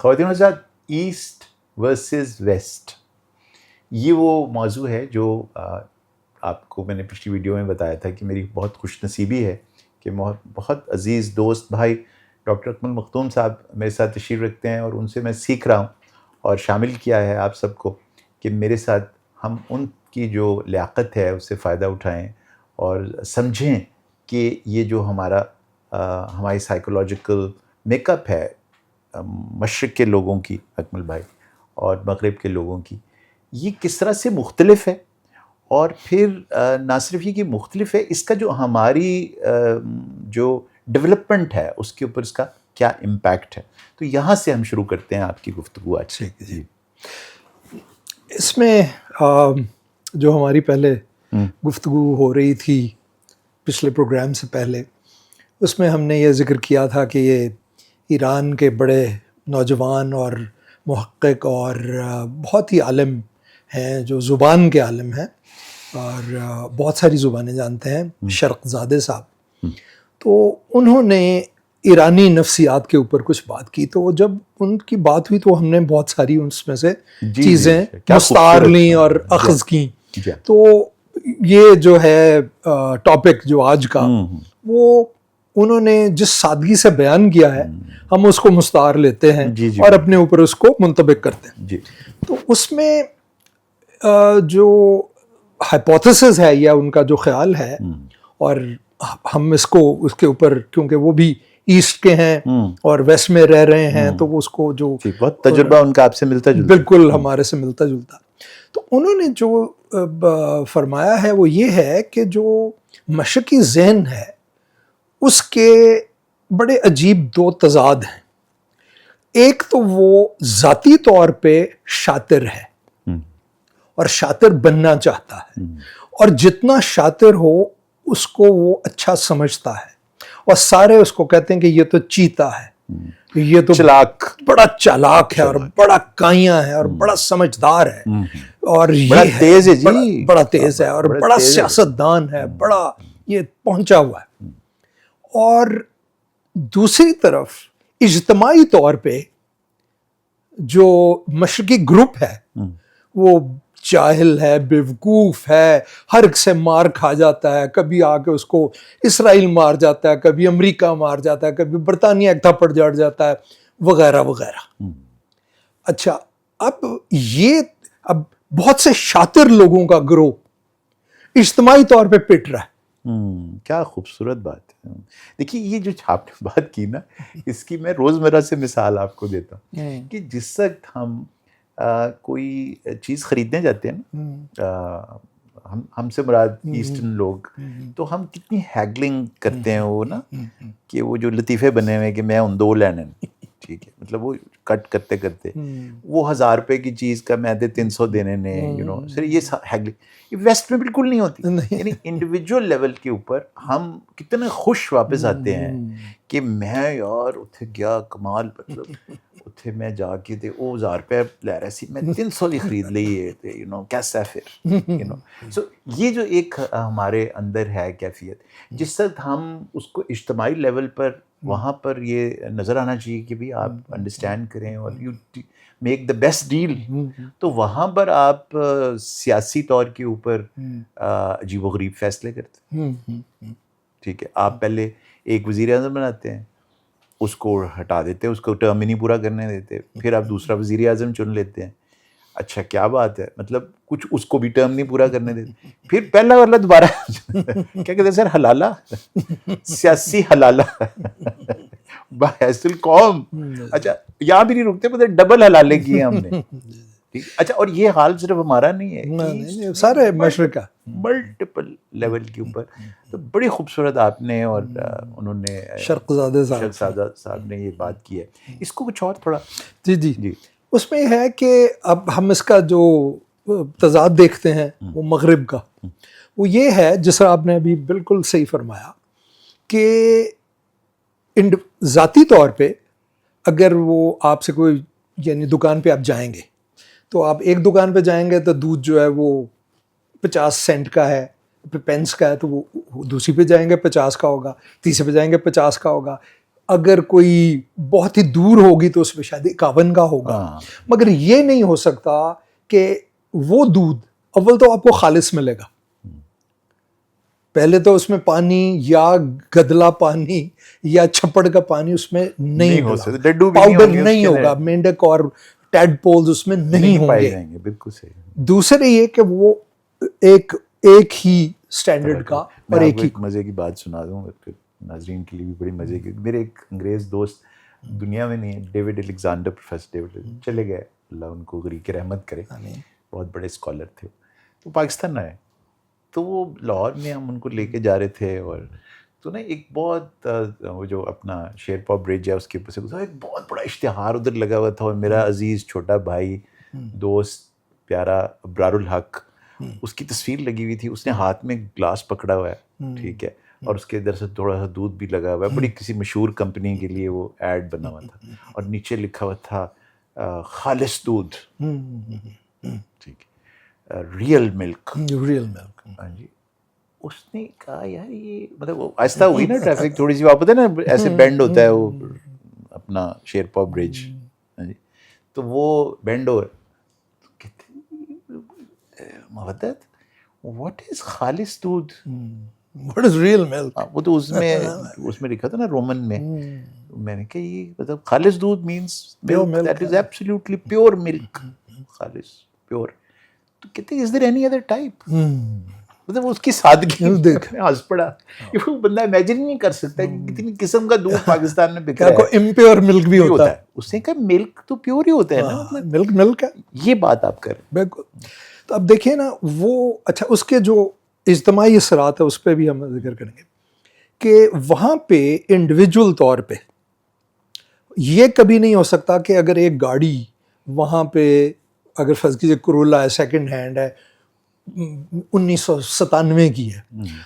خواتین حضرات asset versus waste, یہ وہ موضوع ہے جو آپ کو میں نے پچھلی ویڈیو میں بتایا تھا کہ میری بہت خوش نصیبی ہے کہ بہت عزیز دوست بھائی ڈاکٹر اکمل مختوم صاحب میرے ساتھ تشریف رکھتے ہیں، اور ان سے میں سیکھ رہا ہوں اور شامل کیا ہے آپ سب کو کہ میرے ساتھ ہم ان کی جو لیاقت ہے اس سے فائدہ اٹھائیں اور سمجھیں کہ یہ جو ہماری سائیکولوجیکل میک اپ ہے مشرق کے لوگوں کی، اکمل بھائی، اور مغرب کے لوگوں کی، یہ کس طرح سے مختلف ہے، اور پھر نہ صرف یہ کہ مختلف ہے، اس کا جو ہماری جو ڈیولپمنٹ ہے اس کے اوپر اس کا کیا امپیکٹ ہے. تو یہاں سے ہم شروع کرتے ہیں آپ کی گفتگو آج. جی اس میں جو ہماری پہلے گفتگو ہو رہی تھی پچھلے پروگرام سے پہلے، اس میں ہم نے یہ ذکر کیا تھا کہ یہ ایران کے بڑے نوجوان اور محقق اور بہت ہی عالم ہیں، جو زبان کے عالم ہیں اور بہت ساری زبانیں جانتے ہیں، شرق زادہ صاحب. تو انہوں نے ایرانی نفسیات کے اوپر کچھ بات کی. تو جب ان کی بات ہوئی تو ہم نے بہت ساری اس میں سے چیزیں مستعار لیں اور اخذ کیں. تو یہ جو ہے ٹاپک جو آج کا، وہ انہوں نے جس سادگی سے بیان کیا ہے ہم اس کو مستعار لیتے ہیں اور اپنے اوپر اس کو منطبق کرتے ہیں. تو اس میں جو ہائپوتھیسس ہے یا ان کا جو خیال ہے، اور ہم اس کے اوپر کیونکہ وہ بھی ایسٹ کے ہیں اور ویسٹ میں رہ رہے ہیں تو وہ اس کو جو بہت تجربہ ان کا آپ سے ملتا جلتا، بالکل ہمارے سے ملتا جلتا. تو انہوں نے جو فرمایا ہے وہ یہ ہے کہ جو مشرقی ذہن ہے اس کے بڑے عجیب دو تضاد ہیں. ایک تو وہ ذاتی طور پہ شاطر ہے اور شاطر بننا چاہتا ہے، اور جتنا شاطر ہو اس کو وہ اچھا سمجھتا ہے، اور سارے اس کو کہتے ہیں کہ یہ تو چیتا ہے، یہ تو چلاک، بڑا چالاک ہے اور بڑا کائیاں ہے اور بڑا سمجھدار ہے، اور بڑا تیز ہے، جی بڑا تیز ہے اور بڑا سیاستدان ہے، بڑا یہ پہنچا ہوا ہے. اور دوسری طرف اجتماعی طور پہ جو مشرقی گروپ ہے وہ جاہل ہے، بیوقوف ہے، ہر ایک سے مار کھا جاتا ہے، کبھی آ کے اس کو اسرائیل مار جاتا ہے، کبھی امریکہ مار جاتا ہے، کبھی برطانیہ ایک تھپڑ جڑ جاتا ہے، وغیرہ وغیرہ. اچھا، اب بہت سے شاطر لوگوں کا گروہ اجتماعی طور پہ پٹ رہا ہے. کیا خوبصورت بات ہے. دیکھیے یہ جو آپ نے بات کی نا، اس کی میں روزمرہ سے مثال آپ کو دیتا ہوں کہ جس وقت ہم کوئی چیز خریدنے جاتے ہیں نا، ہم سے مراد ایسٹرن لوگ، تو ہم کتنی ہیگلنگ کرتے ہیں وہ نا، کہ وہ جو لطیفے بنے ہوئے کہ میں ان 2 لینے، ٹھیک ہے، مطلب وہ کٹ کرتے کرتے وہ 1000 روپے کی چیز کا میں 300 دینے نے، سر یہ ہیگلنگ ویسٹ میں بالکل نہیں ہوتی. یعنی انڈیویجول لیول کے اوپر ہم کتنے خوش واپس آتے ہیں کہ میں یار اتھے گیا کمال، مطلب اتھے میں جا کے تے او 1000 روپے لے رہے سی، میں 300 دی خرید لیے تے کیسا پھر سو یہ جو ایک ہمارے اندر ہے کیفیت، جس وقت ہم اس کو اجتماعی لیول پر وہاں پر یہ نظر آنا چاہیے کہ بھی آپ انڈرسٹینڈ کریں اور you make the best deal, تو وہاں پر آپ سیاسی طور کے اوپر عجیب و غریب فیصلے کرتے ہیں. ٹھیک ہے، آپ پہلے ایک وزیر اعظم بناتے ہیں، اس کو ہٹا دیتے، اس کو ٹرم ہی نہیں پورا کرنے دیتے، پھر آپ دوسرا وزیر اعظم چن لیتے ہیں. اچھا کیا بات ہے، مطلب کچھ اس کو بھی ٹرم نہیں پورا کرنے دیتے، پھر پہلا والا دوبارہ کیا کہتے ہیں سر، حلالہ، سیاسی حلالہ بحیث القوم. اچھا یہاں بھی نہیں رکتے، مطلب ڈبل حلالے کیے ہم نے. اچھا، اور یہ حال صرف ہمارا نہیں ہے، سارے مشرق کا ملٹیپل لیول کے اوپر. تو بڑی خوبصورت آپ نے اور انہوں نے شرق زادہ صاحب نے یہ بات کی ہے. اس کو کچھ اور تھوڑا جی اس میں ہے کہ اب ہم اس کا جو تضاد دیکھتے ہیں وہ مغرب کا، وہ یہ ہے جس طرح آپ نے ابھی بالکل صحیح فرمایا کہ ذاتی طور پہ اگر وہ آپ سے کوئی، یعنی دکان پہ آپ جائیں گے تو آپ ایک دکان پہ جائیں گے تو دودھ جو ہے وہ 50 سینٹ کا ہے، پینس کا ہے، تو وہ دوسری پہ جائیں گے 50 کا ہوگا، تیسرے پہ جائیں گے 50 کا ہوگا. اگر کوئی بہت ہی دور ہوگی تو اس میں شاید 51 کا ہوگا. مگر یہ نہیں ہو سکتا کہ وہ دودھ اول تو آپ کو خالص ملے گا, پہلے تو اس میں پانی یا گدلا پانی یا چھپڑ کا پانی اس میں نہیں ہوگا, پاؤڈر نہیں ہوگا, مینڈک اور ٹیڈ پولز اس میں نہیں ہوں گے. بالکل صحیح. دوسرے یہ کہ وہ ایک ہی سٹینڈرڈ کا, اور ایک ہی. مزے کی بات سنا دوں ناظرین کے لیے بھی, بڑی مزے کی. میرے ایک انگریز دوست دنیا میں نہیں ہے, ڈیوڈ الیگزینڈر, پروفیسر ڈیوڈ, چلے گئے, اللہ ان کو غریق رحمت کرے, بہت بڑے اسکالر تھے. تو پاکستان آئے, تو وہ لاہور میں ہم ان کو لے کے جا رہے تھے, اور تو نا ایک بہت وہ جو اپنا شیرپا برج ہے اس کے اوپر سے ایک بہت بڑا اشتہار ادھر لگا ہوا تھا, اور میرا عزیز چھوٹا بھائی دوست پیارا ابرار الحق, اس کی تصویر لگی ہوئی تھی, اس نے ہاتھ میں گلاس پکڑا ہوا ہے, ٹھیک ہے, اور اس کے ادھر سے تھوڑا سا دودھ بھی لگا ہوا ہے, بڑی کسی مشہور کمپنی کے لیے وہ ایڈ بنا ہوا تھا, اور نیچے لکھا ہوا تھا خالص دودھ, ٹھیک ہے, ریئل ملک. ہاں جی. اس نے کہا یار یہ مطلب وہ آہستہ ہوئی نا ٹریفک تھوڑی سی, آپ پتہ نا ایسے بینڈ ہوتا ہے وہ اپنا شیرپا برج, ہاں جی, تو وہ بینڈ ہو محبت, واٹ از خالص دودھ, واٹ از ریئل ملک. وہ تو اس میں لکھا تھا نا رومن میں. میں نے کہا یہ مطلب خالص دودھ means milk that is absolutely pure milk, خالص پیور. تو کہتے is there any other type, مطلب اس کی سادگی میں ہنس پڑا. وہ بندہ امیجن نہیں کر سکتا کہ کتنی قسم کا دودھ پاکستان میں بک رہا ہے. امپیور ملک بھی ہوتا ہے. اس نے کہا ملک تو پیور ہی ہوتا ہے نا, مطلب ملک ہے. یہ بات آپ کر رہے ہیں. بالکل. تو اب دیکھیے نا وہ, اچھا اس کے جو اجتماعی اثرات ہے اس پہ بھی ہم ذکر کریں گے کہ وہاں پہ انڈیویجول طور پہ یہ کبھی نہیں ہو سکتا کہ اگر ایک گاڑی وہاں پہ اگر فرض کیجیے کرولا ہے, سیکنڈ ہینڈ ہے, 1997 کی ہے,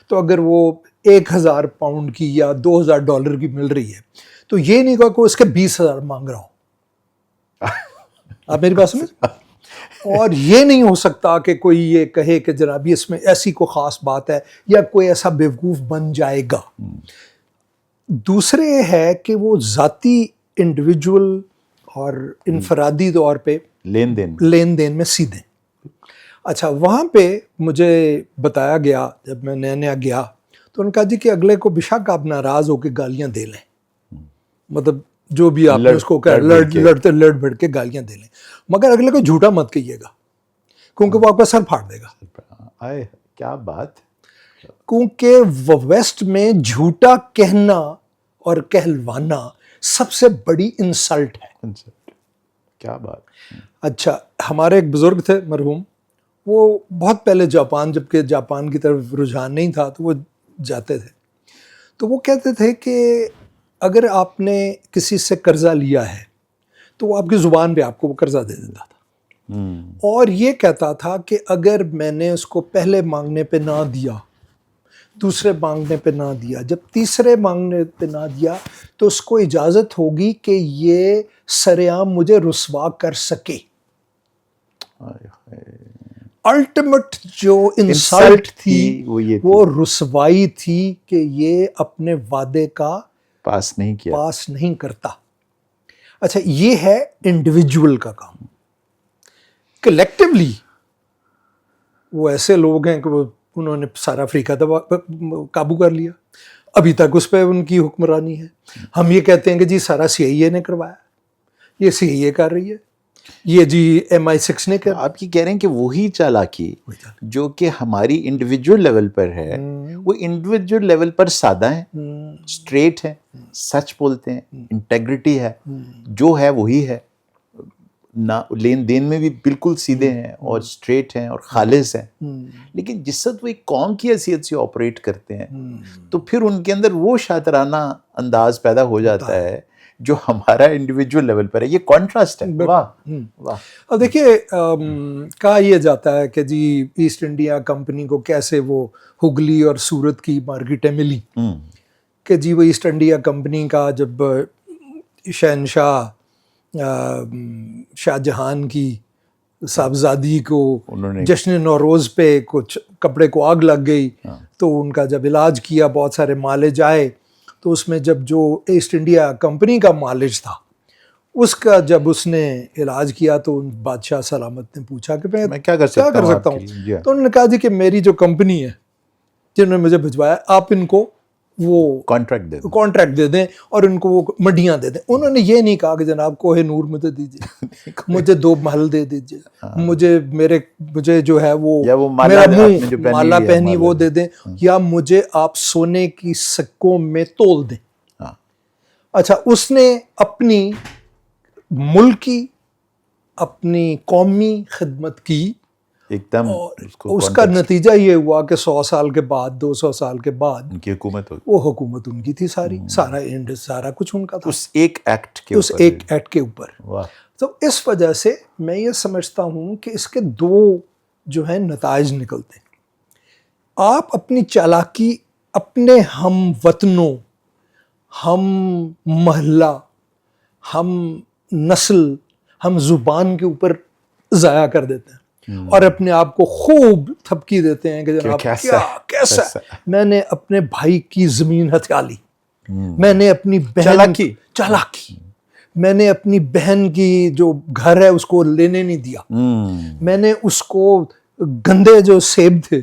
تو اگر وہ 1000 پاؤنڈ کی یا $2000 کی مل رہی ہے تو یہ نہیں کہا کہ اس کے 20,000 مانگ رہا ہوں. آپ میری بات سمجھ. اور یہ نہیں ہو سکتا کہ کوئی یہ کہے کہ جناب اس میں ایسی کوئی خاص بات ہے یا کوئی ایسا بیوقوف بن جائے گا. دوسرے ہے کہ وہ ذاتی انڈیویجول اور انفرادی طور پہ لین دین میں سیدھے. اچھا وہاں پہ مجھے بتایا گیا جب میں نیا گیا تو ان کا جی کہ اگلے کو بشک آپ ناراض ہو کے گالیاں دے لیں, مطلب جو بھی آپ نے اس کو لڑ بھڑ کے گالیاں دے لیں, مگر اگلے کو جھوٹا مت کہیے گا کیونکہ وہ آپ کا سر پھاڑ دے گا. کیا بات. کیونکہ ویسٹ میں جھوٹا کہنا اور کہلوانا سب سے بڑی انسلٹ ہے. کیا بات. اچھا ہمارے ایک بزرگ تھے مرحوم, وہ بہت پہلے جاپان, جبکہ جاپان کی طرف رجحان نہیں تھا تو وہ جاتے تھے, تو وہ کہتے تھے کہ اگر آپ نے کسی سے قرضہ لیا ہے تو وہ آپ کی زبان پہ آپ کو وہ قرضہ دے دیتا تھا, اور یہ کہتا تھا کہ اگر میں نے اس کو پہلے مانگنے پہ نہ دیا, دوسرے مانگنے پہ نہ دیا, جب تیسرے مانگنے پہ نہ دیا تو اس کو اجازت ہوگی کہ یہ سرعام مجھے رسوا کر سکے. الٹیمیٹ جو انسلٹ تھی وہ رسوائی تھی کہ یہ اپنے وعدے کا پاس نہیں کرتا. اچھا یہ ہے انڈیویجول کا کام. کلیکٹیولی وہ ایسے لوگ ہیں کہ انہوں نے سارا افریقہ قابو کر لیا, ابھی تک اس پہ ان کی حکمرانی ہے. ہم یہ کہتے ہیں کہ جی سارا CIA نے کروایا, یہ CIA کر رہی ہے, یہ جی MI6 نے کر. آپ یہ کہہ رہے ہیں کہ وہی چالاکی جو کہ ہماری انڈیویجول لیول پر ہے, وہ انڈیویجول لیول پر سادہ ہیں, اسٹریٹ ہیں, سچ بولتے ہیں, انٹیگریٹی ہے, جو ہے وہی ہے, نہ لین دین میں بھی بالکل سیدھے ہیں اور اسٹریٹ ہیں اور خالص ہیں. لیکن جس وقت وہ ایک قوم کی حیثیت سے آپریٹ کرتے ہیں تو پھر ان کے اندر وہ شاطرانہ انداز پیدا ہو جاتا ہے جو ہمارا انڈیویجول لیول پر ہے. یہ کانٹراسٹ ہے. واہ. اور دیکھیے کہا یہ جاتا ہے کہ جی ایسٹ انڈیا کمپنی کو کیسے وہ ہگلی اور سورت کی مارکیٹیں ملی, کہ جی وہ ایسٹ انڈیا کمپنی کا جب شہنشاہ شاہ جہان کی صاحبزادی کو جشن نوروز پہ کچھ کپڑے کو آگ لگ گئی تو ان کا جب علاج کیا بہت سارے مالج آئے تو اس میں جب جو ایسٹ انڈیا کمپنی کا مالج تھا اس کا جب اس نے علاج کیا تو بادشاہ سلامت نے پوچھا کہ میں کیا کر سکتا ہوں. تو انہوں نے کہا جی کہ میری جو کمپنی ہے جنہوں نے مجھے بھجوایا آپ ان کو وہ کانٹریکٹ دے دیں اور ان کو وہ منڈیاں دے دیں. انہوں نے یہ نہیں کہا کہ جناب کوہ نور مجھے دیجیے, مجھے 2 محل دے دیجیے, مجھے جو ہے وہ میرا منہ مالا پہنی وہ دے دیں, یا مجھے آپ سونے کی سکوں میں تول دیں. اچھا, اس نے اپنی ملکی اپنی قومی خدمت کی ایک دم, اس کا نتیجہ یہ ہوا کہ 100 سال کے بعد 200 سال کے بعد ان کی حکومت ہوگی. وہ حکومت ان کی تھی ساری, سارا کچھ ان کا تھا اس ایک ایکٹ کے اوپر. تو اس وجہ سے میں یہ سمجھتا ہوں کہ اس کے 2 جو ہیں نتائج نکلتے ہیں. آپ اپنی چالاکی اپنے ہم وطنوں, ہم محلہ, ہم نسل, ہم زبان کے اوپر ضائع کر دیتے ہیں اور اپنے آپ کو خوب تھپکی دیتے ہیں کہ جناب کیسا میں نے اپنے بھائی کی زمین ہتھیا لی, میں نے اپنی بہن چالاکی, میں نے اپنی بہن کی جو گھر ہے اس کو لینے نہیں دیا, میں نے اس کو گندے جو سیب تھے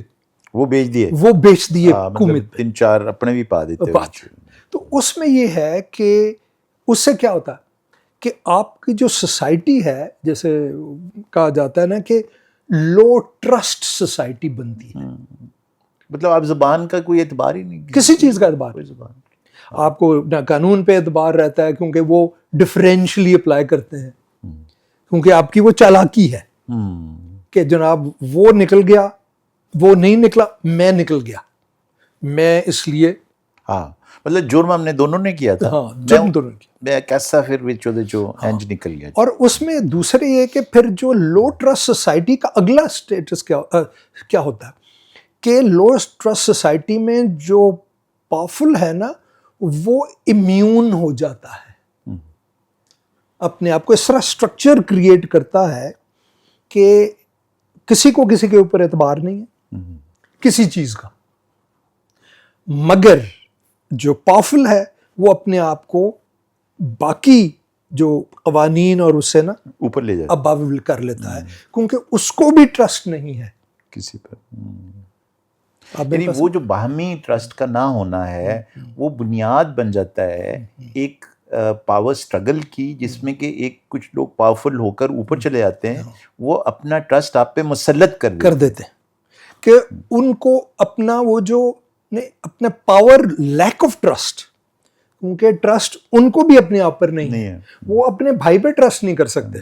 وہ بیچ دیے حکومت, 3-4 اپنے بھی پا دیتے. تو اس میں یہ ہے کہ اس سے کیا ہوتا ہے کہ آپ کی جو سوسائٹی ہے, جیسے کہا جاتا ہے نا کہ لو ٹرسٹ سوسائٹی بنتی ہے. مطلب آپ زبان کا کوئی اعتبار ہی نہیں, کسی چیز کا اعتبار نہیں. آپ کو نہ قانون پہ اعتبار رہتا ہے کیونکہ وہ ڈفرینشلی اپلائی کرتے ہیں, کیونکہ آپ کی وہ چالاکی ہے کہ جناب وہ نکل گیا, وہ نہیں نکلا, میں نکل گیا, میں اس لیے. ہاں, مطلب جرم ہم نے دونوں نے کیا تھا. ہاں, جرم دونوں نے کیا. میں کیسا پھر جو انج نکل گیا. اور اس میں دوسرے یہ کہ پھر جو لو ٹرسٹ سوسائٹی کا اگلا سٹیٹس کیا ہوتا ہے کہ لو ٹرسٹ سوسائٹی میں جو پاورفل ہے نا وہ امیون ہو جاتا ہے, اپنے آپ کو اس طرح سٹرکچر کریٹ کرتا ہے کہ کسی کو کسی کے اوپر اعتبار نہیں ہے کسی چیز کا, مگر جو پاورفل ہے وہ اپنے آپ کو باقی جو قوانین اور اس سے نا اوپر لے جاتا اباو کر لیتا ہے, کیونکہ اس کو بھی ٹرسٹ نہیں ہے کسی پر. یعنی وہ جو باہمی ٹرسٹ کا نہ ہونا ہے وہ بنیاد بن جاتا ہے ایک پاور سٹرگل کی, جس میں کہ ایک کچھ لوگ پاورفل ہو کر اوپر چلے جاتے ہیں, وہ اپنا ٹرسٹ آپ پہ مسلط کر دیتے ہیں کہ ان کو اپنا وہ جو اپنا پاور لیک آف ٹرسٹ, کیونکہ ٹرسٹ ان کو بھی اپنے آپ پر نہیں ہے, وہ اپنے بھائی پہ ٹرسٹ نہیں کر سکتے,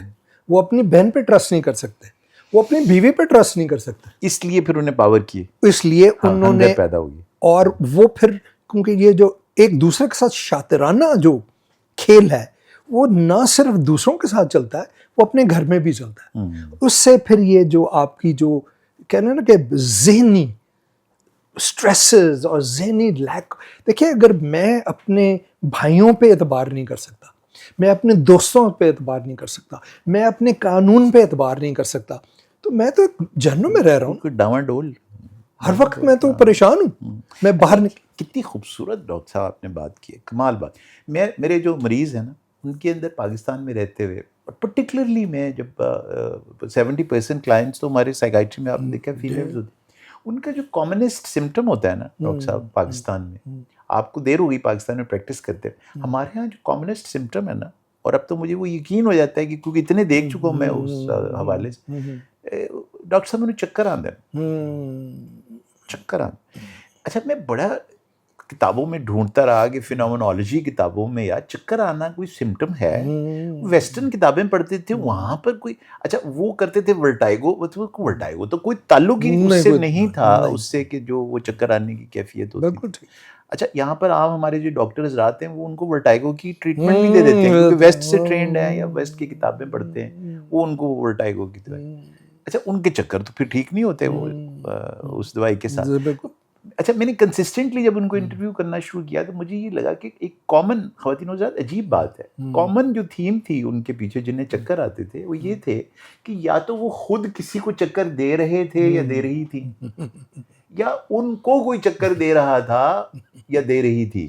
وہ اپنی بہن پہ ٹرسٹ نہیں کر سکتے, وہ اپنی بیوی پہ ٹرسٹ نہیں کر سکتے. اس لیے پھر انہیں پاور کی, اس لیے انہوں نے پیدا ہوگی. اور وہ پھر کیونکہ یہ جو ایک دوسرے کے ساتھ شاطرانہ جو کھیل ہے وہ نہ صرف دوسروں کے ساتھ چلتا ہے, وہ اپنے گھر میں بھی چلتا ہے. اس سے پھر یہ جو آپ کی جو کہنا ہے نا کہ ذہنی سٹریسز اور ذہنی لیک, دیکھیے اگر میں اپنے بھائیوں پہ اعتبار نہیں کر سکتا, میں اپنے دوستوں پہ اعتبار نہیں کر سکتا, میں اپنے قانون پہ اعتبار نہیں کر سکتا, تو میں تو جہنم میں رہ رہا ہوں, ڈاواڈول ہر وقت میں تو پریشان ہوں. میں باہر کتنی خوبصورت ڈاکٹر صاحب آپ نے بات کی ہے, کمال بات. میرے جو مریض ہیں نا ان کے اندر پاکستان میں رہتے ہوئے, پرٹیکولرلی میں جب 70% کلائنٹس تو ہمارے سائیکائٹری میں آپ نے دیکھا فیمیلز ہوتی, ان کا جو کامنسٹ سمٹم ہوتا ہے نا ڈاکٹر صاحب پاکستان میں, آپ کو دیر ہوگی پاکستان میں پریکٹس کرتے, ہمارے ہاں جو کامنسٹ سمٹم ہے نا, اور اب تو مجھے وہ یقین ہو جاتا ہے کہ کیونکہ اتنے دیکھ چکا ہوں میں اس حوالے سے, ڈاکٹر صاحب انہیں چکر آتے ہیں, چکر آتے. اچھا میں بڑا کتابوں میں ڈھونڈتا رہا کہ فینومنالوجی کتابوں میں یار چکر آنا کوئی سمٹم ہے, ویسٹرن کتابیں پڑھتے تھے وہاں پر کوئی, اچھا وہ کرتے تھے ورٹائگو, ورٹائگو تو کوئی تعلق ہی اس سے نہیں تھا اس سے کہ جو وہ چکر آنے کی کیفیت ہوتی تھی. اچھا یہاں پر عام ہمارے جو ڈاکٹر حضرات ہیں وہ ان کو ورٹائگو کی ٹریٹمنٹ بھی دے دیتے ہیں کیونکہ ویسٹ سے ٹرینڈ ہیں یا ویسٹ کی کتابیں پڑھتے ہیں, وہ ان کو ورٹائگو کی دوائی. اچھا ان کے چکر تو پھر ٹھیک نہیں ہوتے وہ اس دوائی کے ساتھ. اچھا میں نے کنسسٹنٹلی جب ان کو انٹرویو کرنا شروع کیا تو مجھے یہ لگا کہ ایک کامن, خواتین حضرات عجیب بات ہے, کامن جو تھیم تھی ان کے پیچھے جنہیں چکر آتے تھے وہ یہ تھے کہ یا تو وہ خود کسی کو چکر دے رہے تھے یا دے رہی تھی, یا ان کو کوئی چکر دے رہا تھا یا دے رہی تھی.